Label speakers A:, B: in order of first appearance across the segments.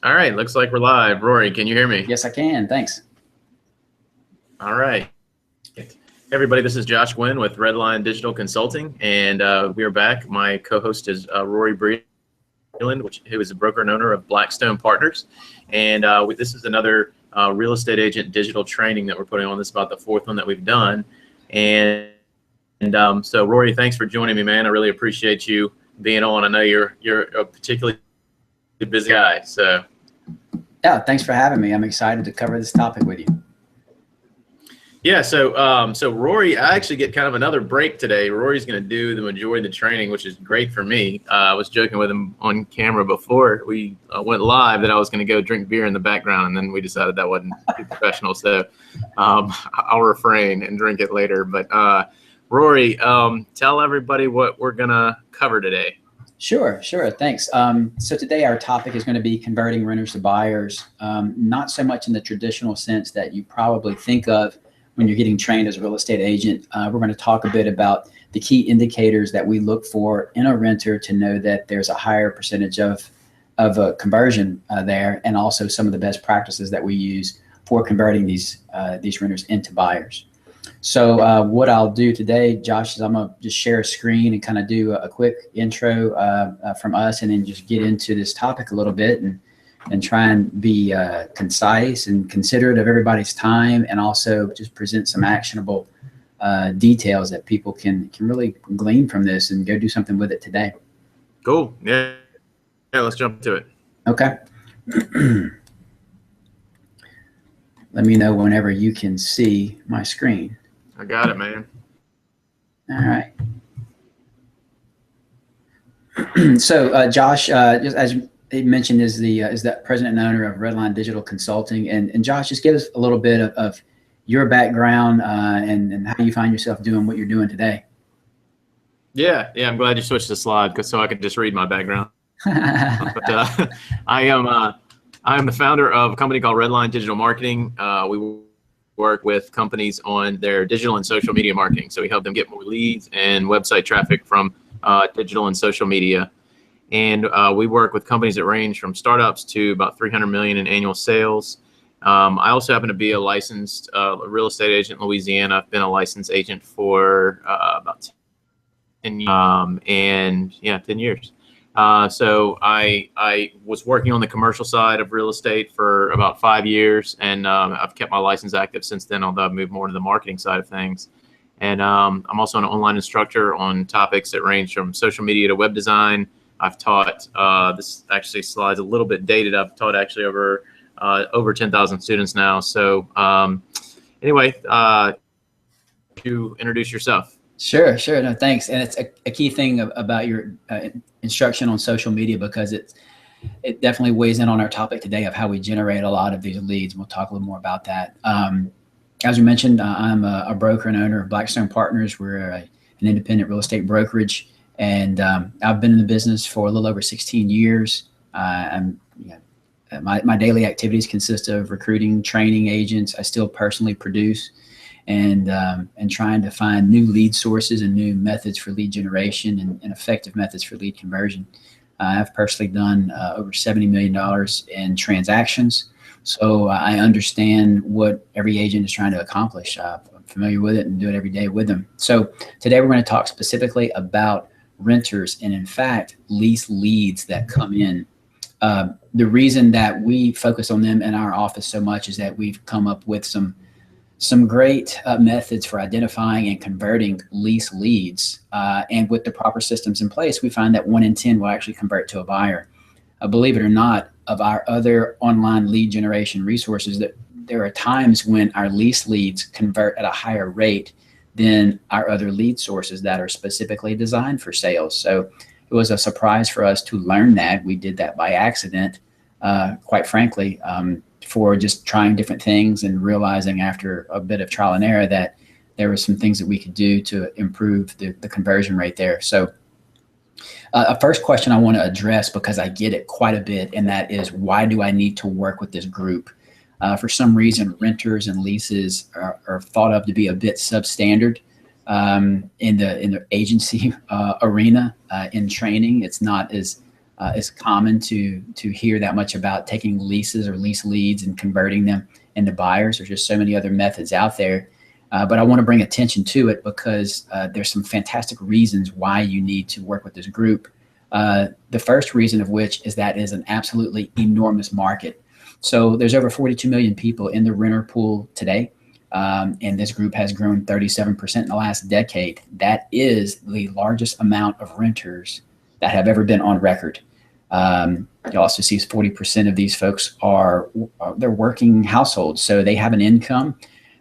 A: All right, looks like we're live. Rory, can you hear me?
B: Yes, I can. Thanks.
A: All right. Hey, everybody, this is Josh Gwynn with Redline Digital Consulting, and we are back. My co-host is Rory Breland, who is a broker and owner of Blackstone Partners. And this is another real estate agent digital training that we're putting on. This is about the fourth one that we've done. So, Rory, thanks for joining me, man. I really appreciate you being on. I know you're a particularly busy guy, so.
B: Yeah, thanks for having me. I'm excited to cover this topic with you.
A: Yeah, so Rory, I actually get kind of another break today. Rory's going to do the majority of the training, which is great for me. I was joking with him on camera before we went live that I was going to go drink beer in the background, and then we decided that wasn't too professional. So I'll refrain and drink it later. But Rory, tell everybody what we're going to cover today.
B: Sure. Thanks. So today our topic is going to be converting renters to buyers, not so much in the traditional sense that you probably think of when you're getting trained as a real estate agent. We're going to talk a bit about the key indicators that we look for in a renter to know that there's a higher percentage of a conversion there, and also some of the best practices that we use for converting these renters into buyers. So what I'll do today, Josh, is I'm going to just share a screen and kind of do a quick intro from us, and then just get into this topic a little bit and try and be concise and considerate of everybody's time, and also just present some actionable details that people can really glean from this and go do something with it today.
A: Cool. Yeah, let's jump to it.
B: Okay. Let me know whenever you can see my screen.
A: I got it, man.
B: All right. So Josh, just as you mentioned, is the president and owner of Redline Digital Consulting. And Josh, just give us a little bit of your background and how you find yourself doing what you're doing today.
A: Yeah, I'm glad you switched the slide so I could just read my background. But I am the founder of a company called Redline Digital Marketing. We work with companies on their digital and social media marketing. So we help them get more leads and website traffic from digital and social media. And we work with companies that range from startups to about 300 million in annual sales. I also happen to be a licensed real estate agent in Louisiana. I've been a licensed agent for about 10 years. So I was working on the commercial side of real estate for about 5 years, and I've kept my license active since then, although I've moved more to the marketing side of things. And I'm also an online instructor on topics that range from social media to web design. I've taught, this actually slide's a little bit dated, I've taught actually over 10,000 students now. So anyway, to introduce yourself.
B: Sure. No, thanks. And it's a key thing about your instruction on social media, because it definitely weighs in on our topic today of how we generate a lot of these leads. We'll talk a little more about that. As we mentioned, I'm a broker and owner of Blackstone Partners. We're an independent real estate brokerage, and I've been in the business for a little over 16 years. My daily activities consist of recruiting, training agents. I still personally produce, and trying to find new lead sources and new methods for lead generation and effective methods for lead conversion. I've personally done over $70 million in transactions, so I understand what every agent is trying to accomplish. I'm familiar with it and do it every day with them. So today we're going to talk specifically about renters, and in fact, lease leads that come in. The reason that we focus on them in our office so much is that we've come up with some great methods for identifying and converting lease leads. And with the proper systems in place, we find that 1 in 10 will actually convert to a buyer. Believe it or not, of our other online lead generation resources, that there are times when our lease leads convert at a higher rate than our other lead sources that are specifically designed for sales. So it was a surprise for us to learn that. We did that by accident, quite frankly, for just trying different things and realizing after a bit of trial and error that there were some things that we could do to improve the conversion rate there. So a first question I want to address, because I get it quite a bit, and that is, why do I need to work with this group? For some reason, renters and leases are thought of to be a bit substandard in the agency arena. In training, it's not as it's common to hear that much about taking leases or lease leads and converting them into buyers. There's just so many other methods out there. But I want to bring attention to it because there's some fantastic reasons why you need to work with this group. The first reason of which is that it is an absolutely enormous market. So there's over 42 million people in the renter pool today. And this group has grown 37% in the last decade. That is the largest amount of renters that have ever been on record. You also see 40% of these folks they're working households, so they have an income.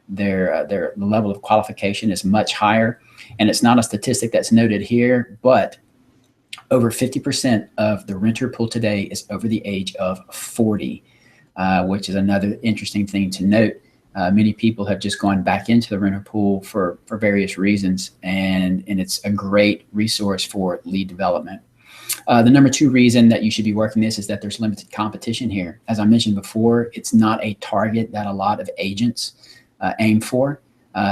B: Their level of qualification is much higher, and it's not a statistic that's noted here, but over 50% of the renter pool today is over the age of 40, which is another interesting thing to note. Many people have just gone back into the renter pool for various reasons, and it's a great resource for lead development. The number two reason that you should be working this is that there's limited competition here. As I mentioned before, it's not a target that a lot of agents aim for.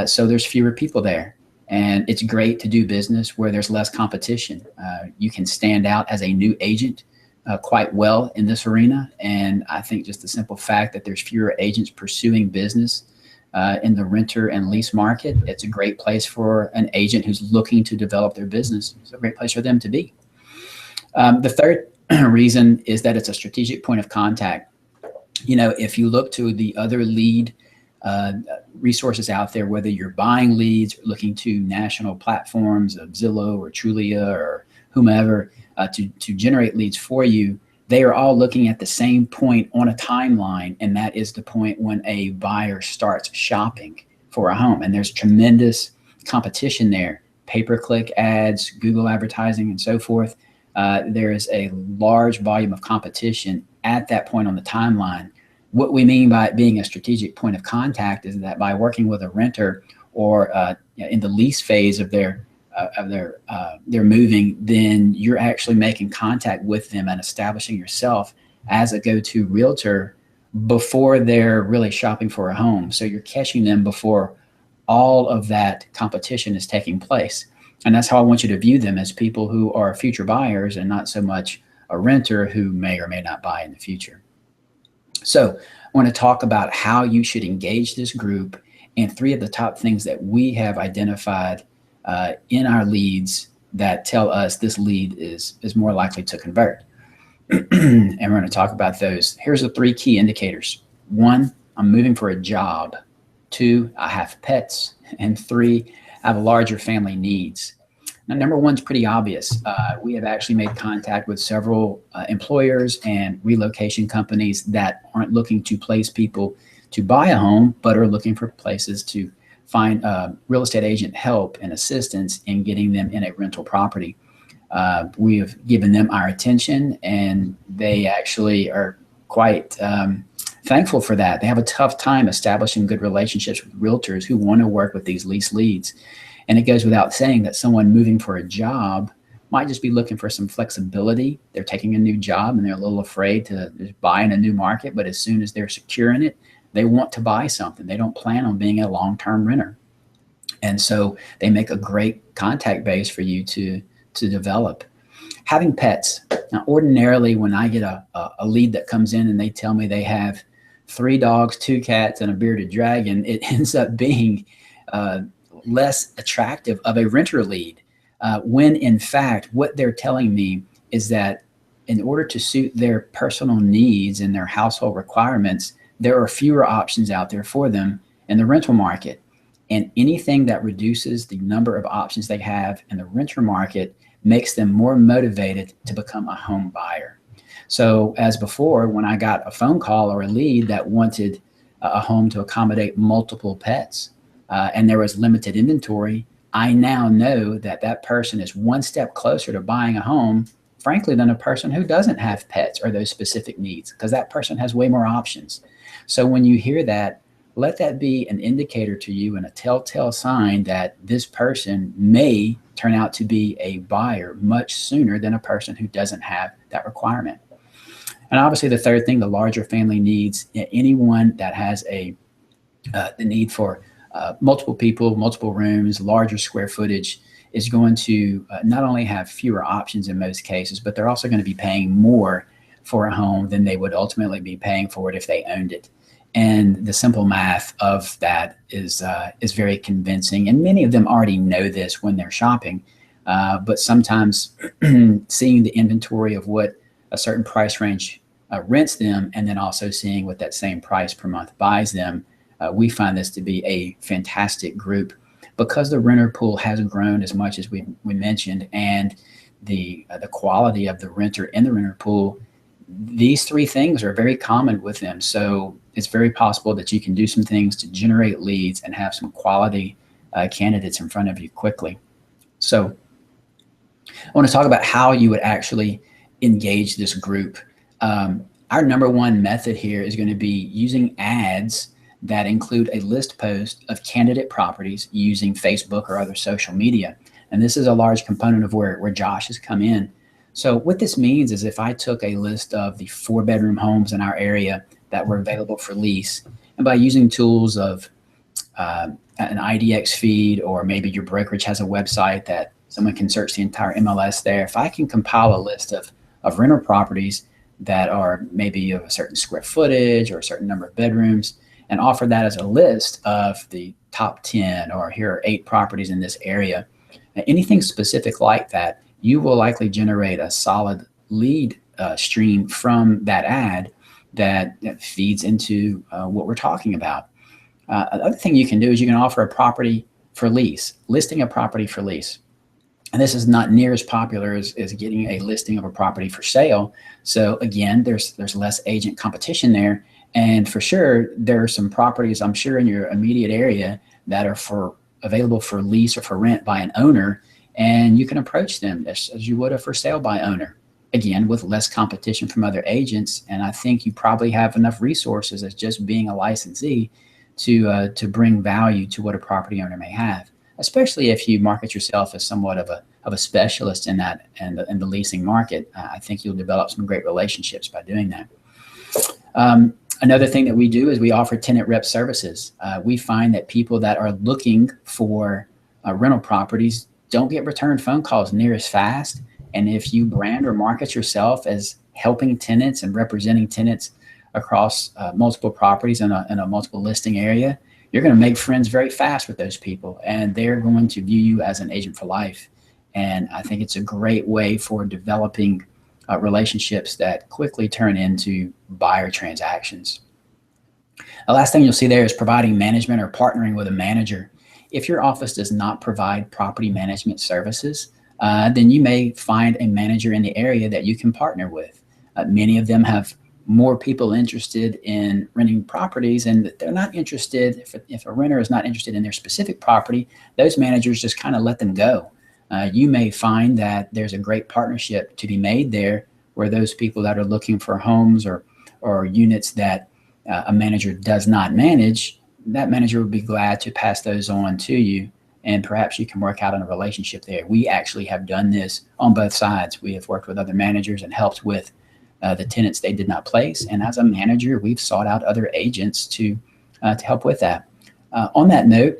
B: So there's fewer people there. And it's great to do business where there's less competition. You can stand out as a new agent quite well in this arena. And I think just the simple fact that there's fewer agents pursuing business in the renter and lease market, it's a great place for an agent who's looking to develop their business. It's a great place for them to be. The third reason is that it's a strategic point of contact. If you look to the other lead resources out there, whether you're buying leads, or looking to national platforms of Zillow or Trulia or whomever to generate leads for you, they are all looking at the same point on a timeline, and that is the point when a buyer starts shopping for a home. And there's tremendous competition there, pay-per-click ads, Google advertising, and so forth. There is a large volume of competition at that point on the timeline. What we mean by it being a strategic point of contact is that by working with a renter or in the lease phase of their moving, then you're actually making contact with them and establishing yourself as a go-to realtor before they're really shopping for a home. So you're catching them before all of that competition is taking place. And that's how I want you to view them, as people who are future buyers and not so much a renter who may or may not buy in the future. So I want to talk about how you should engage this group and three of the top things that we have identified in our leads that tell us this lead is more likely to convert. And we're going to talk about those. Here's the three key indicators. 1, I'm moving for a job. 2, I have pets. And 3, I have larger family needs. Now, number 1's pretty obvious. We have actually made contact with several employers and relocation companies that aren't looking to place people to buy a home, but are looking for places to find real estate agent help and assistance in getting them in a rental property. We have given them our attention, and they actually are quite thankful for that. They have a tough time establishing good relationships with realtors who want to work with these lease leads. And it goes without saying that someone moving for a job might just be looking for some flexibility. They're taking a new job and they're a little afraid to just buy in a new market, but as soon as they're secure in it, they want to buy something. They don't plan on being a long-term renter. And so they make a great contact base for you to develop. Having pets. Now, ordinarily, when I get a lead that comes in and they tell me they have 3 dogs, 2 cats, and a bearded dragon, it ends up being less attractive of a renter lead. When in fact, what they're telling me is that in order to suit their personal needs and their household requirements, there are fewer options out there for them in the rental market. And anything that reduces the number of options they have in the renter market makes them more motivated to become a home buyer. So as before, when I got a phone call or a lead that wanted a home to accommodate multiple pets and there was limited inventory, I now know that that person is one step closer to buying a home, frankly, than a person who doesn't have pets or those specific needs, because that person has way more options. So when you hear that, let that be an indicator to you and a telltale sign that this person may turn out to be a buyer much sooner than a person who doesn't have that requirement. And obviously the third thing, the larger family needs. Anyone that has the need for multiple people, multiple rooms, larger square footage is going to not only have fewer options in most cases, but they're also going to be paying more for a home than they would ultimately be paying for it if they owned it. And the simple math of that is very convincing. And many of them already know this when they're shopping. But sometimes seeing the inventory of what a certain price range rents them, and then also seeing what that same price per month buys them, we find this to be a fantastic group because the renter pool has grown as much as we mentioned, and the quality of the renter in the renter pool. These three things are very common with them. So it's very possible that you can do some things to generate leads and have some quality candidates in front of you quickly. So I want to talk about how you would actually engage this group. Our number one method here is going to be using ads that include a list post of candidate properties using Facebook or other social media. And this is a large component of where Josh has come in. So what this means is if I took a list of the 4-bedroom homes in our area that were available for lease, and by using tools of an IDX feed, or maybe your brokerage has a website that someone can search the entire MLS there, if I can compile a list of rental properties that are maybe of a certain square footage or a certain number of bedrooms, and offer that as a list of the top 10, or here are 8 properties in this area, anything specific like that, you will likely generate a solid lead stream from that ad that feeds into what we're talking about. Another thing you can do is you can offer a property for lease, listing a property for lease. And this is not near as popular as getting a listing of a property for sale. So again, there's less agent competition there. And for sure, there are some properties, I'm sure, in your immediate area that are available for lease or for rent by an owner. And you can approach them as you would a for sale by owner, again, with less competition from other agents. And I think you probably have enough resources as just being a licensee to bring value to what a property owner may have, especially if you market yourself as somewhat of a specialist in that and the leasing market. I think you'll develop some great relationships by doing that. Another thing that we do is we offer tenant rep services. We find that people that are looking for rental properties don't get returned phone calls near as fast. And if you brand or market yourself as helping tenants and representing tenants across multiple properties in a multiple listing area, you're going to make friends very fast with those people, and they're going to view you as an agent for life. And I think it's a great way for developing relationships that quickly turn into buyer transactions. The last thing you'll see there is providing management or partnering with a manager. If your office does not provide property management services, then you may find a manager in the area that you can partner with. Many of them have more people interested in renting properties, and they're not interested, if a renter is not interested in their specific property, those managers just kind of let them go. You may find that there's a great partnership to be made there where those people that are looking for homes or units that a manager does not manage, that manager would be glad to pass those on to you, and perhaps you can work out on a relationship there. We actually have done this on both sides. We have worked with other managers and helped with the tenants they did not place. And as a manager, we've sought out other agents to help with that. On that note,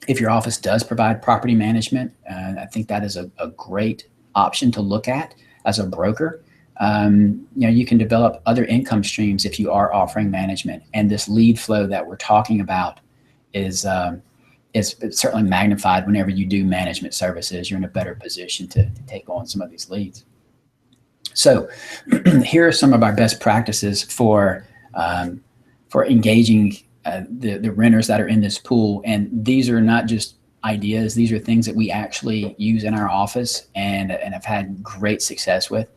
B: if your office does provide property management, I think that is a great option to look at as a broker. You can develop other income streams if you are offering management. And this lead flow that we're talking about is certainly magnified whenever you do management services. You're in a better position to take on some of these leads. So here are some of our best practices for engaging the renters that are in this pool. And these are not just ideas. These are things that we actually use in our office and have had great success with.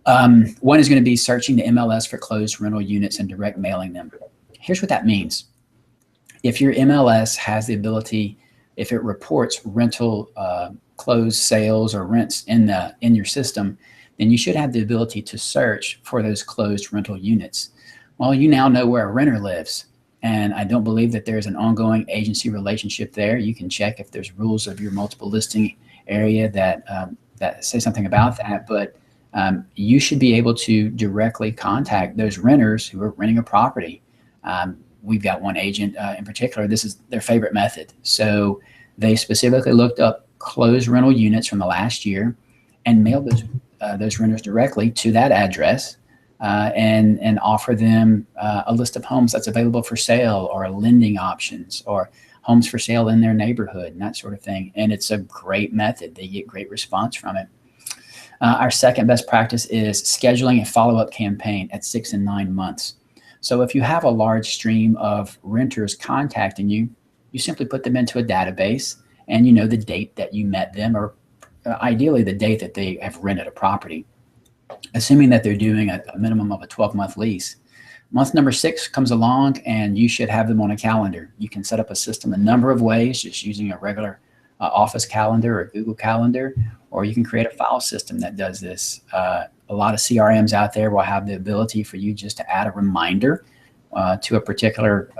B: One is going to be searching the MLS for closed rental units and direct mailing them. Here's what that means. If your MLS has the ability, if it reports rental closed sales or rents in your system, then you should have the ability to search for those closed rental units. Well, you now know where a renter lives, and I don't believe that there's an ongoing agency relationship there. You can check if there's rules of your multiple listing area that say something about that, but you should be able to directly contact those renters who are renting a property. We've got one agent in particular, this is their favorite method. So they specifically looked up closed rental units from the last year and mail those renters directly to that address, and offer them a list of homes that's available for sale, or lending options, or homes for sale in their neighborhood, and that sort of thing. And it's a great method. They get great response from it. Our second best practice is scheduling a follow-up campaign at 6 and 9 months. So if you have a large stream of renters contacting you, you simply put them into a database, and you know the date that you met them, or ideally the date that they have rented a property, assuming that they're doing a minimum of a 12-month lease. Month number 6 comes along, and you should have them on a calendar. You can set up a system a number of ways, just using a regular Office calendar or Google Calendar, or you can create a file system that does this. A lot of CRMs out there will have the ability for you just to add a reminder to a particular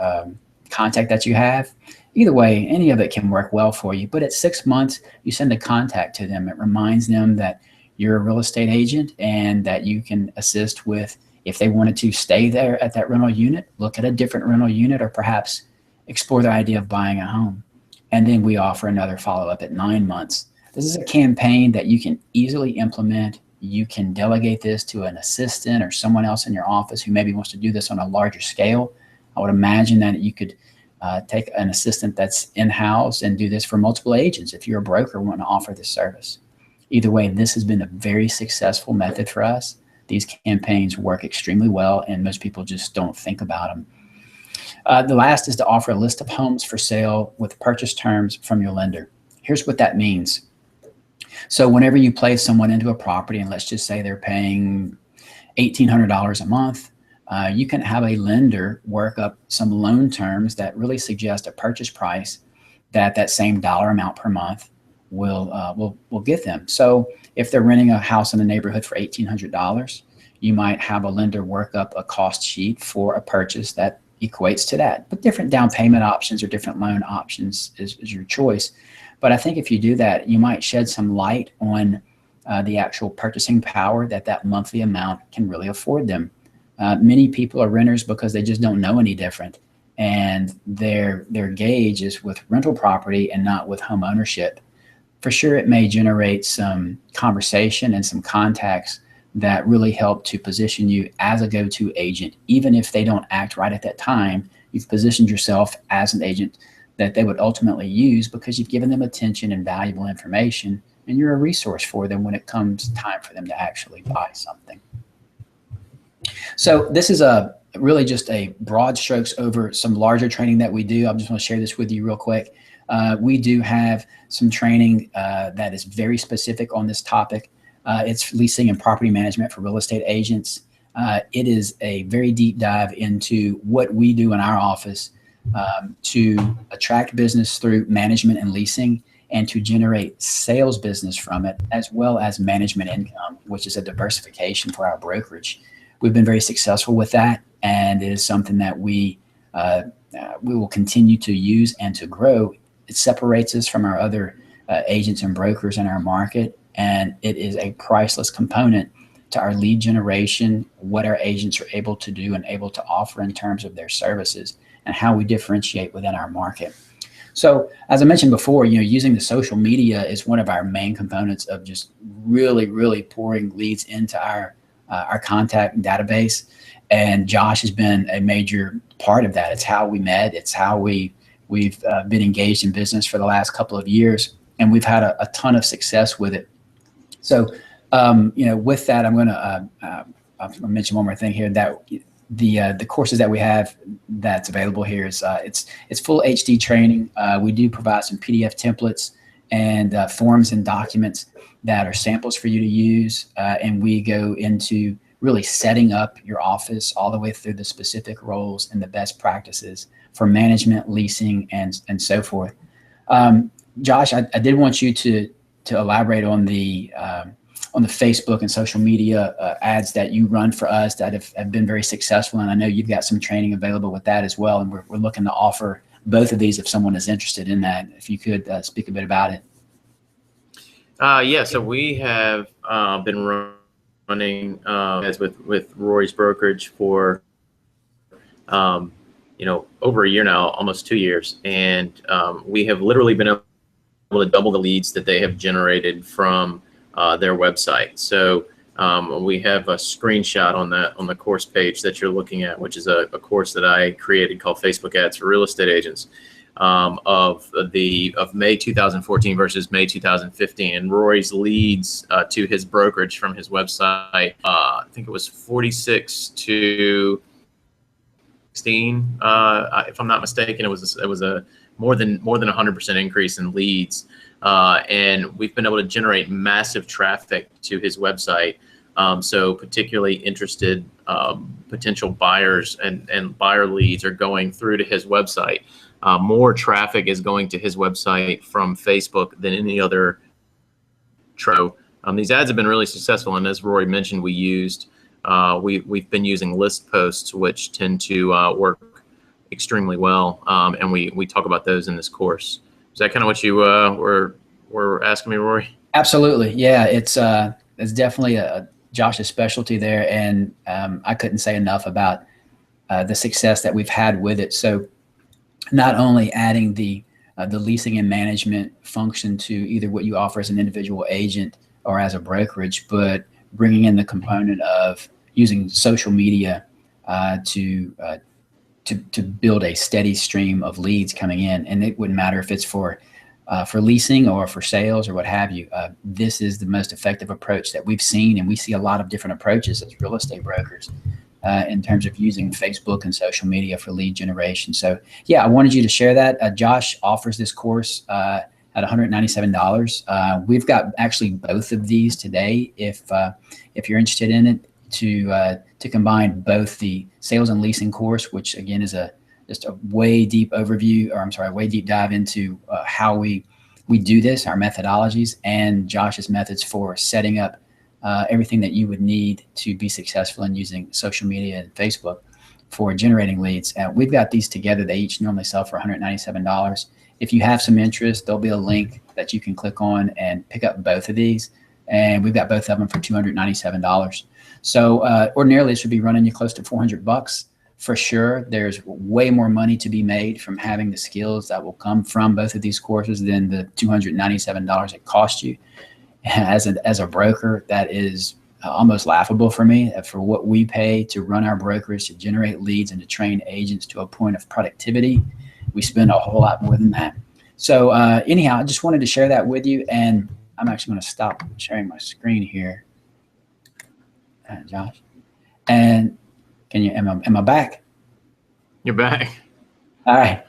B: contact that you have. Either way, any of it can work well for you. But at 6 months, you send a contact to them. It reminds them that you're a real estate agent and that you can assist with, if they wanted to stay there at that rental unit, look at a different rental unit, or perhaps explore the idea of buying a home. And then we offer another follow-up at 9 months. This is a campaign that you can easily implement. You can delegate this to an assistant or someone else in your office who maybe wants to do this on a larger scale. I would imagine that you could take an assistant that's in-house and do this for multiple agents if you're a broker wanting to offer this service. Either way, this has been a very successful method for us. These campaigns work extremely well, and most people just don't think about them. The last is to offer a list of homes for sale with purchase terms from your lender. Here's what that means. So whenever you place someone into a property, and let's just say they're paying $1,800 a month, you can have a lender work up some loan terms that really suggest a purchase price that same dollar amount per month will get them. So if they're renting a house in the neighborhood for $1,800, you might have a lender work up a cost sheet for a purchase that equates to that. But different down payment options or different loan options is your choice. But I think if you do that, you might shed some light on the actual purchasing power that monthly amount can really afford them. Many people are renters because they just don't know any different, and their gauge is with rental property and not with home ownership. For sure, it may generate some conversation and some contacts that really help to position you as a go-to agent. Even if they don't act right at that time, you've positioned yourself as an agent that they would ultimately use because you've given them attention and valuable information, and you're a resource for them when it comes time for them to actually buy something. So this is really just a broad strokes over some larger training that we do. I just want to share this with you real quick. We do have some training that is very specific on this topic. It's leasing and property management for real estate agents. It is a very deep dive into what we do in our office to attract business through management and leasing, and to generate sales business from it, as well as management income, which is a diversification for our brokerage. We've been very successful with that, and it is something that we will continue to use and to grow. It separates us from our other agents and brokers in our market, and it is a priceless component to our lead generation, what our agents are able to do and able to offer in terms of their services, and how we differentiate within our market. So as I mentioned before, using the social media is one of our main components of just really, really pouring leads into our contact database. And Josh has been a major part of that. It's how we met. It's how we've been engaged in business for the last couple of years, and we've had a ton of success with it. So, with that, I'm going to I'll mention one more thing here, that the courses that we have that's available here is it's full HD training. We do provide some PDF templates and forms and documents that are samples for you to use, and we go into really setting up your office all the way through the specific roles and the best practices for management, leasing, and so forth. Josh, I did want you to elaborate on the Facebook and social media ads that you run for us that have been very successful, and I know you've got some training available with that as well, and we're looking to offer both of these if someone is interested in that. If you could speak a bit about it.
A: Yeah, so we have been running as with Rory's brokerage for over a year now, almost 2 years, and we have literally been able able to double the leads that they have generated from their website. So we have a screenshot on the course page that you're looking at, which is a course that I created called Facebook Ads for Real Estate Agents, of May 2014 versus May 2015. And Rory's leads to his brokerage from his website, I think it was 46 to 16, if I'm not mistaken. It was a more than 100% increase in leads, and we've been able to generate massive traffic to his website. So particularly interested potential buyers and buyer leads are going through to his website. More traffic is going to his website from Facebook than any other tro. These ads have been really successful, and as Rory mentioned, we've been using list posts, which tend to work extremely well, and we talk about those in this course. Is that kind of what you were asking me, Rory?
B: Absolutely, yeah. It's definitely Josh's specialty there, and I couldn't say enough about the success that we've had with it. So, not only adding the leasing and management function to either what you offer as an individual agent or as a brokerage, but bringing in the component of using social media to build a steady stream of leads coming in. And it wouldn't matter if it's for leasing or for sales or what have you. This is the most effective approach that we've seen, and we see a lot of different approaches as real estate brokers in terms of using Facebook and social media for lead generation. So yeah, I wanted you to share that. Josh offers this course at $197. We've got actually both of these today. If you're interested in it, to combine both the sales and leasing course, which again is just a way deep overview, or I'm sorry, a way deep dive into how we do this, our methodologies, and Josh's methods for setting up everything that you would need to be successful in using social media and Facebook for generating leads. We've got these together. They each normally sell for $197. If you have some interest, there'll be a link that you can click on and pick up both of these. And we've got both of them for $297. So ordinarily it should be running you close to $400 for sure. There's way more money to be made from having the skills that will come from both of these courses than the $297 it cost you. As a broker, that is almost laughable for me. For what we pay to run our brokerage, to generate leads and to train agents to a point of productivity, we spend a whole lot more than that. So anyhow, I just wanted to share that with you, and I'm actually going to stop sharing my screen here, Josh. And am I back?
A: You're back.
B: All right.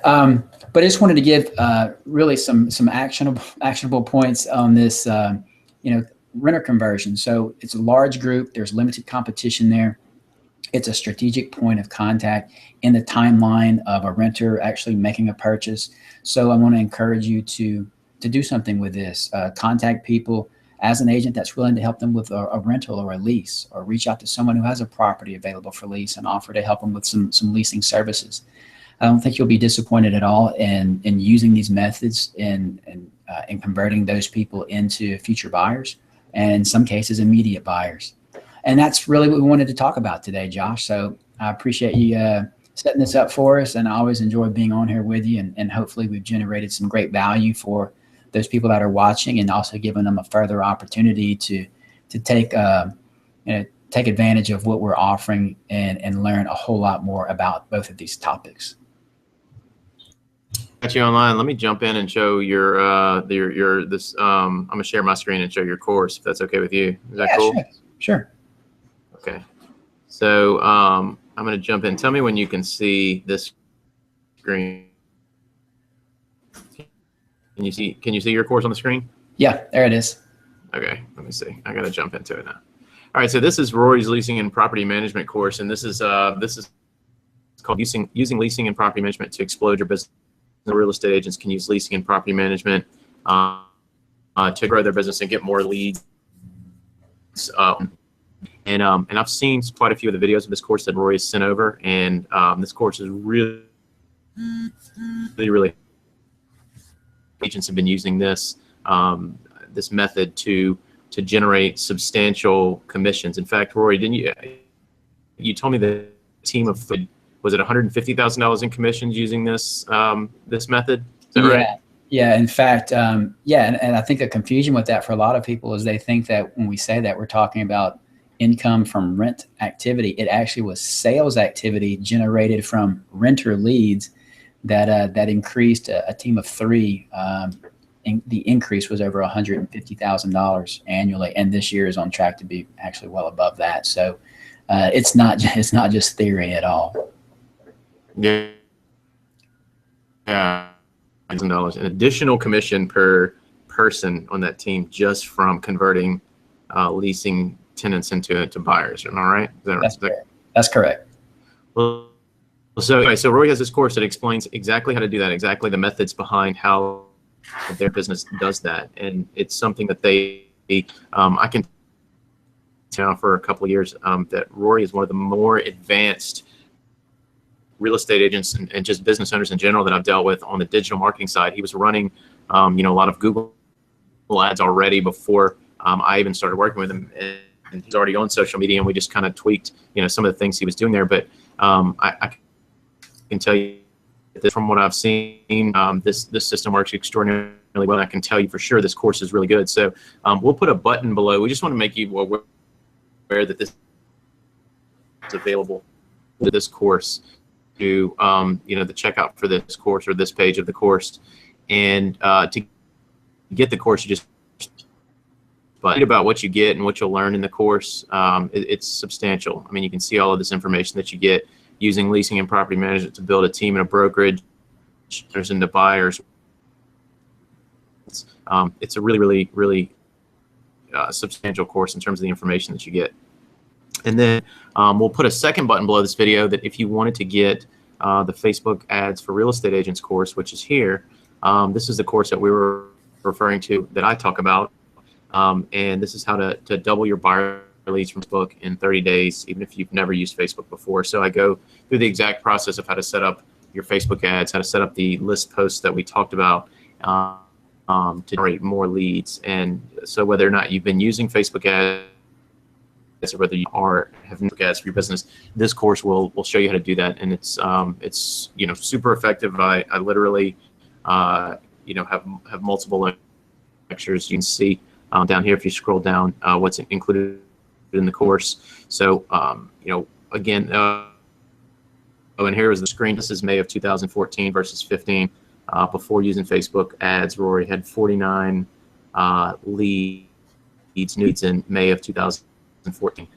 B: But I just wanted to give really some actionable points on this, renter conversion. So it's a large group. There's limited competition there. It's a strategic point of contact in the timeline of a renter actually making a purchase. So I want to encourage you to do something with this. Contact people as an agent that's willing to help them with a rental or a lease, or reach out to someone who has a property available for lease and offer to help them with some leasing services. I don't think you'll be disappointed at all in using these methods in converting those people into future buyers, and in some cases immediate buyers. And that's really what we wanted to talk about today, Josh. So I appreciate you setting this up for us, and I always enjoy being on here with you, and hopefully we've generated some great value for those people that are watching, and also giving them a further opportunity to take advantage of what we're offering and learn a whole lot more about both of these topics.
A: Got you online. Let me jump in and show your this. I'm gonna share my screen and show your course, if that's okay with you. Is that cool?
B: Sure.
A: Okay. So I'm gonna jump in. Tell me when you can see this screen. Can you see your course on the screen?
B: Yeah, there it is.
A: Okay, let me see. I gotta jump into it now. All right, so this is Rory's leasing and property management course, and this is called using leasing and property management to explode your business. The real estate agents can use leasing and property management to grow their business and get more leads. And I've seen quite a few of the videos of this course that Rory has sent over, and this course is really agents have been using this this method to generate substantial commissions. In fact, Rory, didn't you told me the team of, was it $150,000 in commissions using this this method? Is that right?
B: Yeah, in fact, and I think a confusion with that for a lot of people is they think that when we say that we're talking about income from rent activity. It actually was sales activity generated from renter leads that increased a team of three. The increase was over $150,000 annually, and this year is on track to be actually well above that. So it's not just theory at all.
A: Yeah. Yeah. $1,000, an additional commission per person on that team just from converting leasing tenants into buyers. Am I right? Is that
B: That's
A: right?
B: correct. That's correct.
A: Well, so anyway, so Rory has this course that explains exactly how to do that, exactly the methods behind how their business does that, and it's something that I can tell for a couple of years that Rory is one of the more advanced real estate agents and just business owners in general that I've dealt with on the digital marketing side. He was running, a lot of Google ads already before I even started working with him, and he's already on social media, and we just kind of tweaked, some of the things he was doing there. But I can tell you that from what I've seen, this system works extraordinarily well. I can tell you for sure this course is really good. So we'll put a button below. We just want to make you aware that this is available to this course, to the checkout for this course or this page of the course, and to get the course, you just read about what you get and what you'll learn in the course. It's substantial. I mean, you can see all of this information that you get using leasing and property management to build a team in a brokerage. There's into buyers. It's a really, really, really substantial course in terms of the information that you get. And then we'll put a second button below this video that if you wanted to get the Facebook ads for real estate agents course, which is here, this is the course that we were referring to that I talk about. And this is how to double your buyer leads from Facebook in 30 days, even if you've never used Facebook before. So I go through the exact process of how to set up your Facebook ads, how to set up the list posts that we talked about to generate more leads. And so whether or not you've been using Facebook ads or whether you have Facebook ads for your business, this course will show you how to do that. And it's super effective. I literally have multiple lectures. You can see down here if you scroll down what's included in the course. So again, and here is the screen. This is May of 2014 versus 15. Before using Facebook ads, Rory had 49 leads in May of 2014,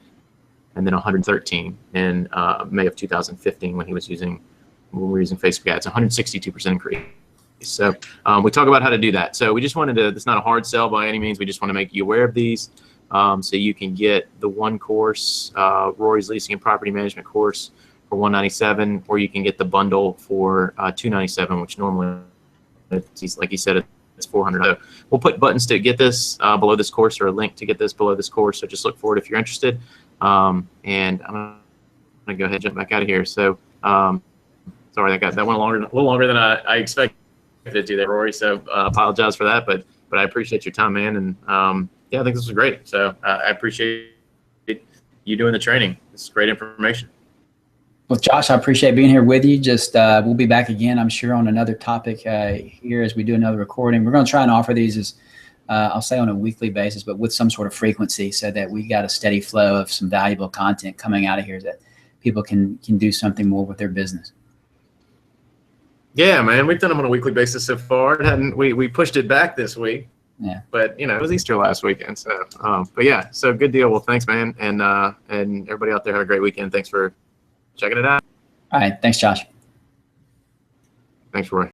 A: and then 113 in May of 2015 when we were using Facebook ads. 162% increase. So we talk about how to do that. So we just wanted to, it's not a hard sell by any means. We just want to make you aware of these so you can get the one course, Rory's Leasing and Property Management course for $197, or you can get the bundle for $297, which normally, like you said, it's $400. So we'll put buttons to get this below this course, or a link to get this below this course. So just look for it if you're interested. And I'm going to go ahead and jump back out of here. So sorry, that went a little longer than I expected to do that, Rory. So apologize for that, but I appreciate your time, man. And yeah, I think this was great. So I appreciate you doing the training. It's great information.
B: Well, Josh, I appreciate being here with you. Just we'll be back again, I'm sure, on another topic here as we do another recording. We're going to try and offer these as I'll say on a weekly basis, but with some sort of frequency, so that we got a steady flow of some valuable content coming out of here that people can do something more with their business.
A: Yeah, man, we've done them on a weekly basis so far. We pushed it back this week.
B: Yeah.
A: But it was Easter last weekend, so but yeah, so good deal. Well, thanks, man, and everybody out there have a great weekend. Thanks for checking it out.
B: All right, thanks, Josh.
A: Thanks, Roy.